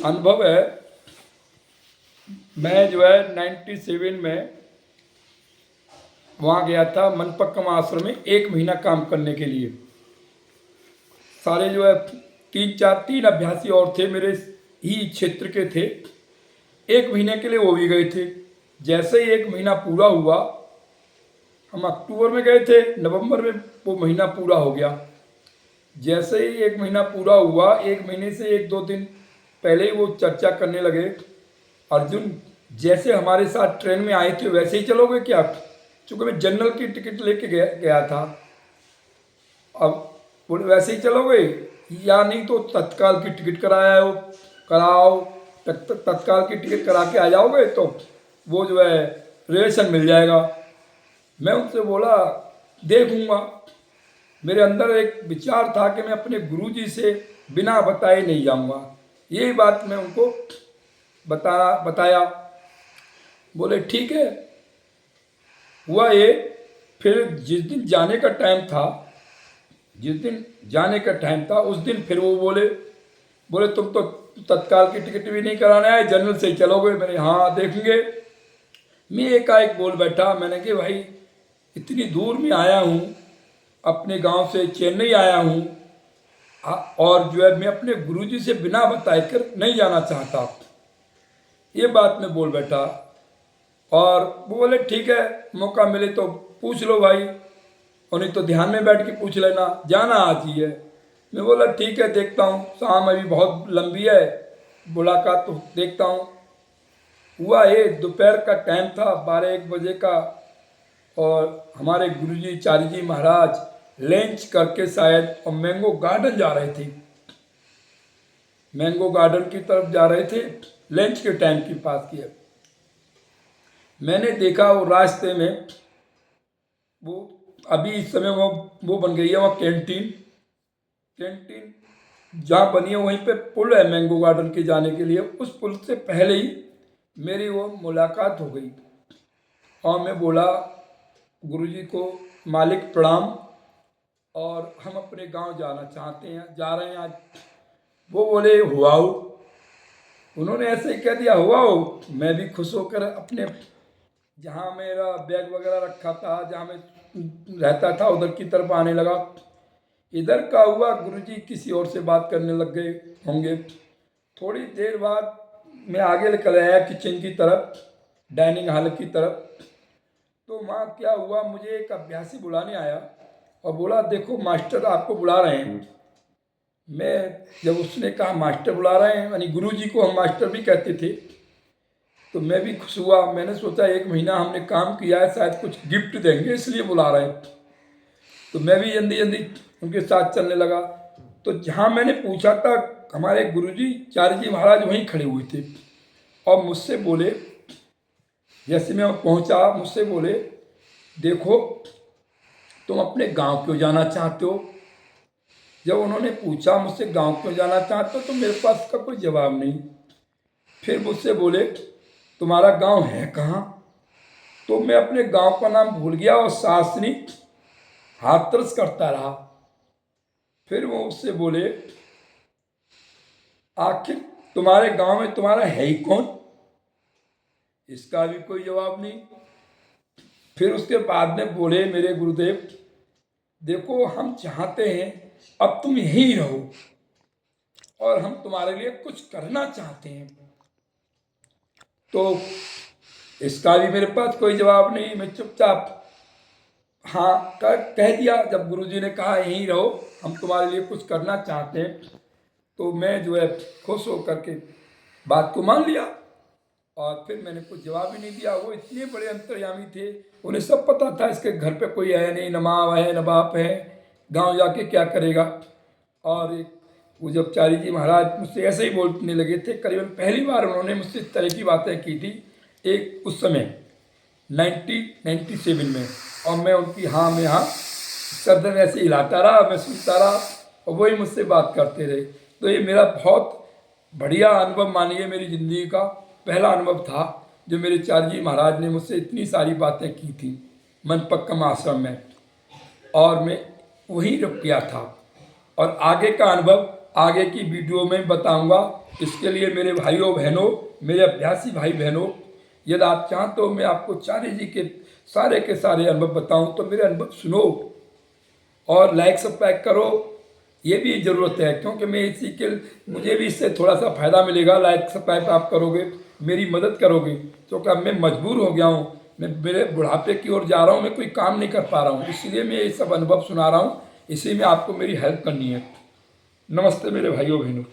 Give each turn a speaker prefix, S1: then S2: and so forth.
S1: अनुभव है। मैं जो है 97 में वहाँ गया था मनपक्कम आश्रम में 1 महीना काम करने के लिए। सारे जो है तीन अभ्यासी और थे, मेरे ही क्षेत्र के थे। 1 महीने के लिए वो भी गए थे। जैसे ही 1 महीना पूरा हुआ, हम अक्टूबर में गए थे, नवंबर में वो महीना पूरा हो गया। जैसे ही 1 महीना पूरा हुआ, 1 महीने से 1-2 दिन पहले ही वो चर्चा करने लगे, अर्जुन जैसे हमारे साथ ट्रेन में आए थे वैसे ही चलोगे क्या? चूँकि मैं जनरल की टिकट लेके गया था। अब बोले वैसे ही चलोगे या नहीं तो तत्काल की टिकट कराओ, तत्काल की टिकट करा के आ जाओगे तो वो जो है रिलेशन मिल जाएगा। मैं उनसे बोला देखूंगा। मेरे अंदर एक विचार था कि मैं अपने गुरुजी से बिना बताए नहीं जाऊंगा। यही बात मैं उनको बताया। बोले ठीक है। हुआ ये, फिर जिस दिन जाने का टाइम था उस दिन फिर वो बोले तुम तो तत्काल की टिकट भी नहीं कराने आए, जनरल से ही चलोगे? मैंने हाँ देखेंगे। मैं एकाएक बोल बैठा, मैंने कि भाई इतनी दूर में आया हूँ, अपने गांव से चेन्नई आया हूँ, और जो है मैं अपने गुरुजी से बिना बताए कर नहीं जाना चाहता। ये बात मैं बोल बैठा। और वो बोले ठीक है, मौका मिले तो पूछ लो भाई, और नहीं तो ध्यान में बैठ के पूछ लेना, जाना आज ही है। मैं बोला ठीक है, देखता हूँ, शाम अभी बहुत लंबी है, मुलाकात तो देखता हूँ। हुआ ये, दोपहर का टाइम था, 12-1 बजे का, और हमारे गुरुजी चारी जी महाराज लंच करके शायद और मैंगो गार्डन जा रहे थे, मैंगो गार्डन की तरफ जा रहे थे, लंच के टाइम की बात की है। मैंने देखा वो रास्ते में वो अभी इस समय वो बन गई है, वहाँ कैंटीन जहाँ बनी है वहीं पे पुल है मैंगो गार्डन के जाने के लिए। उस पुल से पहले ही मेरी वो मुलाकात हो गई और मैं बोला गुरुजी को मालिक प्रणाम, और हम अपने गांव जाना चाहते हैं, जा रहे हैं आज। वो बोले हुआ हो, उन्होंने ऐसे ही कह दिया हुआ हो। मैं भी खुश होकर अपने जहाँ मेरा बैग वगैरह रखा था, जहाँ मैं रहता था, उधर की तरफ आने लगा। इधर का हुआ, गुरुजी किसी और से बात करने लग गए होंगे। थोड़ी देर बाद मैं आगे निकल आया किचन की तरफ, डाइनिंग हॉल की तरफ। तो वहाँ क्या हुआ, मुझे एक अभ्यासी बुलाने आया और बोला देखो मास्टर आपको बुला रहे हैं। मैं जब उसने कहा मास्टर बुला रहे हैं, यानी गुरुजी को हम मास्टर भी कहते थे, तो मैं भी खुश हुआ। मैंने सोचा 1 महीना हमने काम किया है, शायद कुछ गिफ्ट देंगे इसलिए बुला रहे हैं। तो मैं भी जल्दी जल्दी उनके साथ चलने लगा। तो जहाँ मैंने पूछा था, हमारे गुरुजी चारी जी महाराज वहीं खड़े हुए थे और मुझसे बोले, जैसे मैं पहुँचा मुझसे बोले देखो तुम अपने गांव क्यों जाना चाहते हो? जब उन्होंने पूछा मुझसे गांव क्यों जाना चाहते हो तो मेरे पास इसका कोई जवाब नहीं। फिर मुझसे बोले तुम्हारा गांव है कहाँ? तो मैं अपने गांव का नाम भूल गया और शासनी हाथरस करता रहा। फिर वो उससे बोले आखिर तुम्हारे गांव में तुम्हारा है ही कौन? इसका भी कोई जवाब नहीं। फिर उसके बाद में बोले मेरे गुरुदेव देखो हम चाहते हैं अब तुम यहीं रहो और हम तुम्हारे लिए कुछ करना चाहते हैं। तो इसका भी मेरे पास कोई जवाब नहीं। मैं चुपचाप हाँ कह दिया। जब गुरुजी ने कहा यहीं रहो, हम तुम्हारे लिए कुछ करना चाहते हैं, तो मैं जो है खुश होकर के बात को मान लिया और फिर मैंने कुछ जवाब ही नहीं दिया। वो इतने बड़े अंतर्यामी थे, उन्हें सब पता था इसके घर पे कोई है नहीं, न माँ है न बाप है, गांव जाके क्या करेगा। और वो जब चारी जी महाराज मुझसे ऐसे ही बोलने लगे थे, करीबन पहली बार उन्होंने मुझसे इस तरह की बातें की थी एक उस समय 1997 में, और मैं उनकी हाँ में हाँ शब्द ऐसे हिलाता रहा, मैं सुनता रहा और वही मुझसे बात करते रहे। तो ये मेरा बहुत बढ़िया अनुभव मानिए, मेरी ज़िंदगी का पहला अनुभव था जो मेरे चारी जी महाराज ने मुझसे इतनी सारी बातें की थी मनपक्कम आश्रम में, और मैं वहीं रुक गया था। और आगे का अनुभव आगे की वीडियो में बताऊंगा। इसके लिए मेरे भाइयों बहनों, मेरे अभ्यासी भाई बहनों, यदि आप चाहें तो मैं आपको चारे जी के सारे अनुभव बताऊं, तो मेरे अनुभव सुनो और लाइक सब्सक्राइब करो। ये भी ज़रूरत है, क्योंकि मैं इसी के मुझे भी इससे थोड़ा सा फ़ायदा मिलेगा। लाइक सब्सक्राइब आप करोगे, मेरी मदद करोगे, क्योंकि अब मैं मजबूर हो गया हूँ, मैं मेरे बुढ़ापे की ओर जा रहा हूँ, मैं कोई काम नहीं कर पा रहा हूँ, इसलिए मैं ये सब अनुभव सुना रहा हूँ। इसी में आपको मेरी हेल्प करनी है। नमस्ते मेरे भाइयों बहनों।